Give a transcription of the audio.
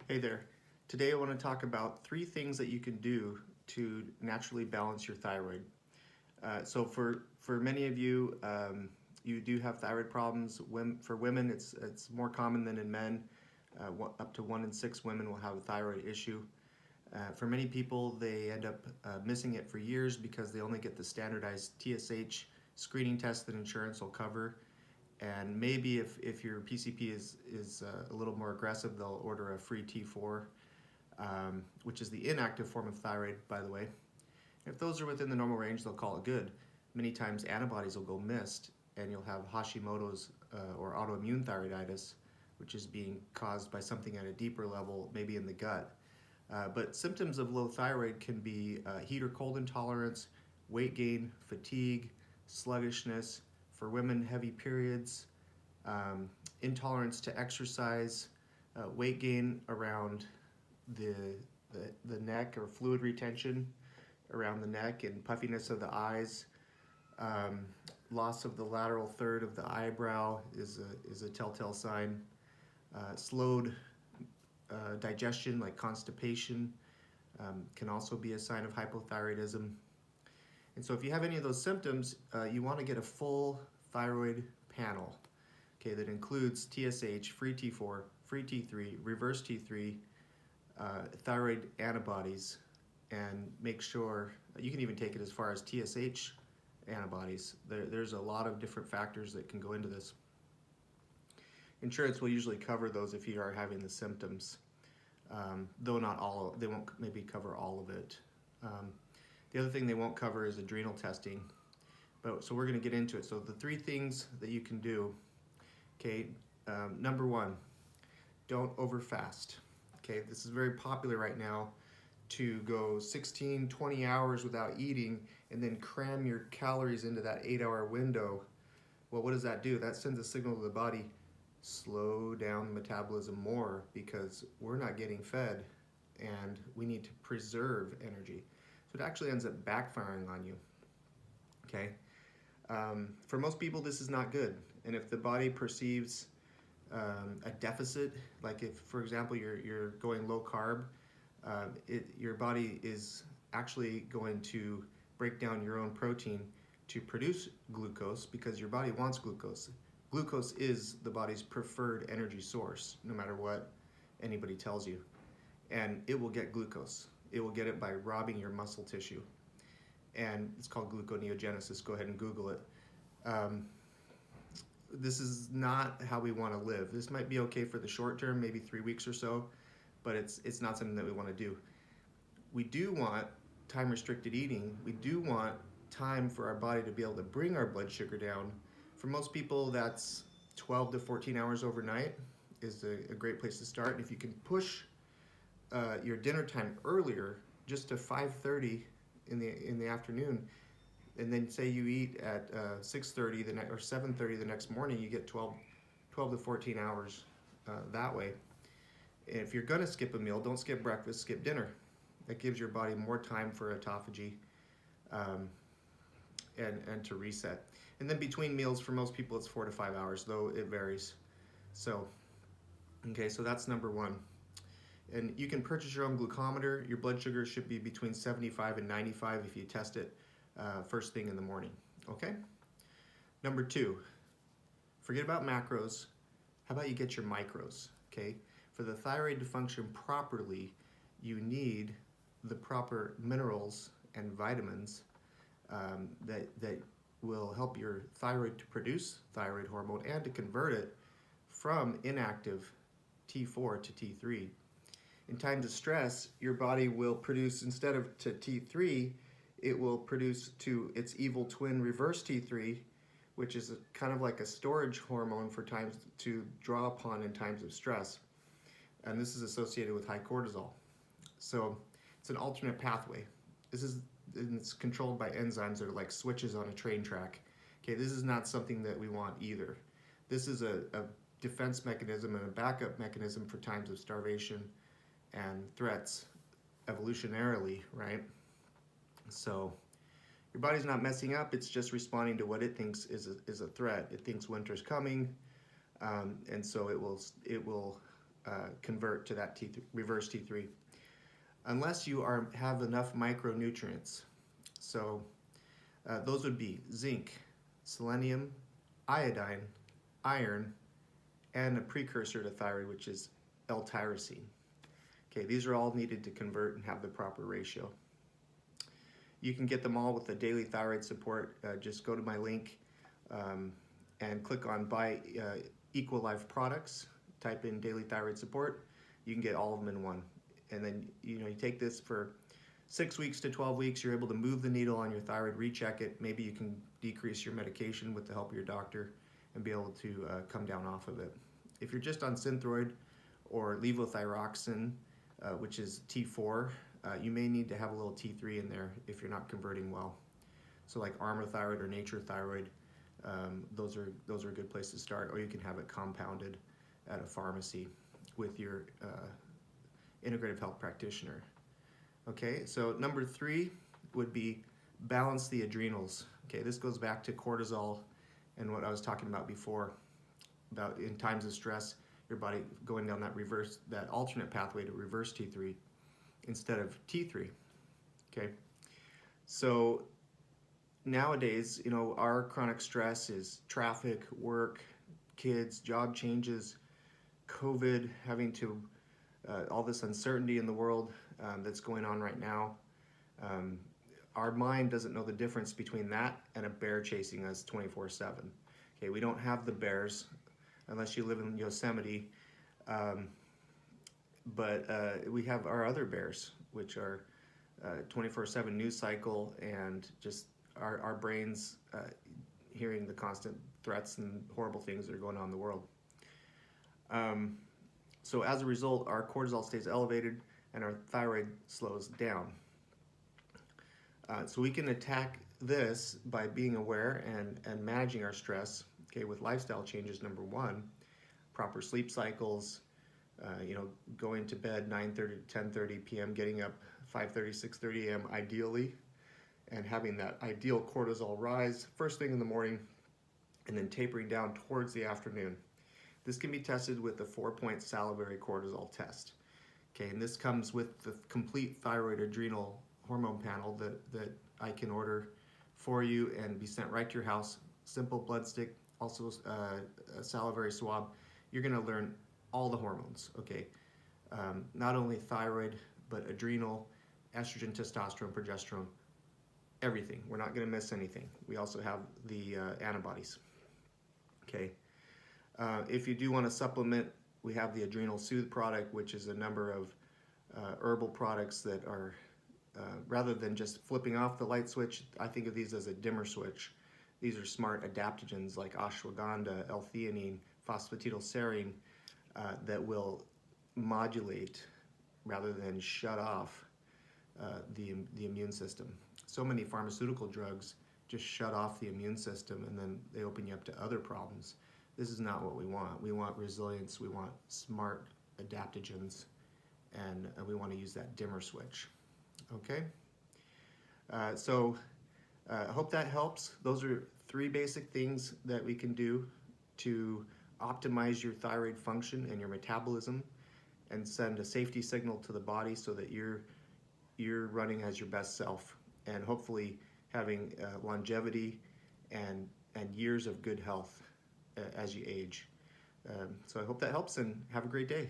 Hey there. Today I want to talk about 3 things that you can do to naturally balance your thyroid. So for many of you, you do have thyroid problems. For women, it's more common than in men. Up to 1 in 6 women will have a thyroid issue. For many people, they end up missing it for years because they only get the standardized TSH screening test that insurance will cover. And maybe if your PCP is a little more aggressive, they'll order a free T4, which is the inactive form of thyroid, by the way. If those are within the normal range, they'll call it good. Many times antibodies will go missed, and you'll have Hashimoto's or autoimmune thyroiditis, which is being caused by something at a deeper level, maybe in the gut. But symptoms of low thyroid can be heat or cold intolerance, weight gain, fatigue, sluggishness. For women, heavy periods, intolerance to exercise, weight gain around the, the neck or fluid retention around the neck, and puffiness of the eyes. Loss of the lateral third of the eyebrow is a telltale sign. Slowed digestion, like constipation, can also be a sign of hypothyroidism. And so if you have any of those symptoms, you want to get a full thyroid panel, okay, that includes TSH, free T4, free T3, reverse T3, thyroid antibodies, and make sure you can even take it as far as TSH antibodies. There's a lot of different factors that can go into this. Insurance will usually cover those if you are having the symptoms, though not all. They won't maybe cover all of it. The other thing they won't cover is adrenal testing. So we're going to get into it. So the 3 things that you can do, okay, number 1, don't overfast. Okay, this is very popular right now to go 16, 20 hours without eating and then cram your calories into that 8-hour window. Well, what does that do? That sends a signal to the body, slow down metabolism more, because we're not getting fed and we need to preserve energy. So it actually ends up backfiring on you. Okay. For most people, this is not good. And if the body perceives a deficit, like if, for example, you're going low carb, your body is actually going to break down your own protein to produce glucose, because your body wants glucose. Glucose is the body's preferred energy source, no matter what anybody tells you. And it will get glucose. It will get it by robbing your muscle tissue. And it's called gluconeogenesis. Go ahead and Google it. This is not how we want to live. This might be okay for the short term, maybe 3 weeks or so, but it's not something that we want to do. We do want time-restricted eating. We do want time for our body to be able to bring our blood sugar down. For most people, that's 12 to 14 hours overnight is a great place to start. And if you can push your dinner time earlier, just to 5:30 in the afternoon, and then say you eat at 6:30 or 7:30 the next morning, you get 12 to 14 hours that way. And if you're gonna skip a meal, don't skip breakfast, skip dinner. That gives your body more time for autophagy and to reset. And then between meals, for most people, it's 4 to 5 hours, though it varies. So, okay, so that's number 1. And you can purchase your own glucometer. Your blood sugar should be between 75 and 95 if you test it first thing in the morning, okay? Number 2, forget about macros. How about you get your micros, okay? For the thyroid to function properly, you need the proper minerals and vitamins that will help your thyroid to produce thyroid hormone and to convert it from inactive T4 to T3. In times of stress, your body will produce, instead of to T3, it will produce to its evil twin reverse T3, which is kind of like a storage hormone for times to draw upon in times of stress. And this is associated with high cortisol. So it's an alternate pathway. It's controlled by enzymes that are like switches on a train track. Okay, this is not something that we want either. This is a defense mechanism and a backup mechanism for times of starvation and threats evolutionarily, right? So your body's not messing up, it's just responding to what it thinks is a threat. It thinks winter's coming, and so it will convert to that reverse T3 unless you have enough micronutrients. So those would be zinc, selenium, iodine, iron, and a precursor to thyroid, which is L-tyrosine. Okay, these are all needed to convert and have the proper ratio. You can get them all with the daily thyroid support. Just go to my link and click on Buy Equalife products. Type in daily thyroid support. You can get all of them in one. And then you take this for 6 weeks to 12 weeks. You're able to move the needle on your thyroid, recheck it. Maybe you can decrease your medication with the help of your doctor and be able to come down off of it. If you're just on Synthroid or levothyroxine, which is T4, you may need to have a little T3 in there if you're not converting well. So like Armour Thyroid or Nature Thyroid, those are a good place to start. Or you can have it compounded at a pharmacy with your integrative health practitioner. Okay, so number 3 would be balance the adrenals. Okay, this goes back to cortisol and what I was talking about before, about in times of stress, your body going down that alternate pathway to reverse T3 instead of T3. Okay, so nowadays, our chronic stress is traffic, work, kids, job changes, COVID, having to all this uncertainty in the world that's going on right now. Our mind doesn't know the difference between that and a bear chasing us 24/7. Okay, we don't have the bears unless you live in Yosemite, but we have our other bears, which are 24/7 news cycle and just our brains hearing the constant threats and horrible things that are going on in the world. So as a result, our cortisol stays elevated and our thyroid slows down. So we can attack this by being aware and managing our stress, okay, with lifestyle changes. Number 1, proper sleep cycles, going to bed 9:30 to 10:30 p.m., getting up 5:30, 6:30 a.m. ideally, and having that ideal cortisol rise first thing in the morning and then tapering down towards the afternoon. This can be tested with the 4-point salivary cortisol test. Okay, and this comes with the complete thyroid adrenal hormone panel that I can order for you and be sent right to your house. Simple blood stick, also a salivary swab. You're going to learn all the hormones, okay? Not only thyroid, but adrenal, estrogen, testosterone, progesterone, everything. We're not going to miss anything. We also have the antibodies, okay? If you do want to supplement, we have the Adrenal Soothe product, which is a number of herbal products that are, rather than just flipping off the light switch, I think of these as a dimmer switch. These are smart adaptogens like ashwagandha, L-theanine, phosphatidylserine that will modulate rather than shut off the immune system. So many pharmaceutical drugs just shut off the immune system and then they open you up to other problems. This is not what we want. We want resilience, we want smart adaptogens, and we want to use that dimmer switch. Okay? I hope that helps. Those are 3 basic things that we can do to optimize your thyroid function and your metabolism and send a safety signal to the body so that you're running as your best self and hopefully having longevity and years of good health as you age. So I hope that helps and have a great day.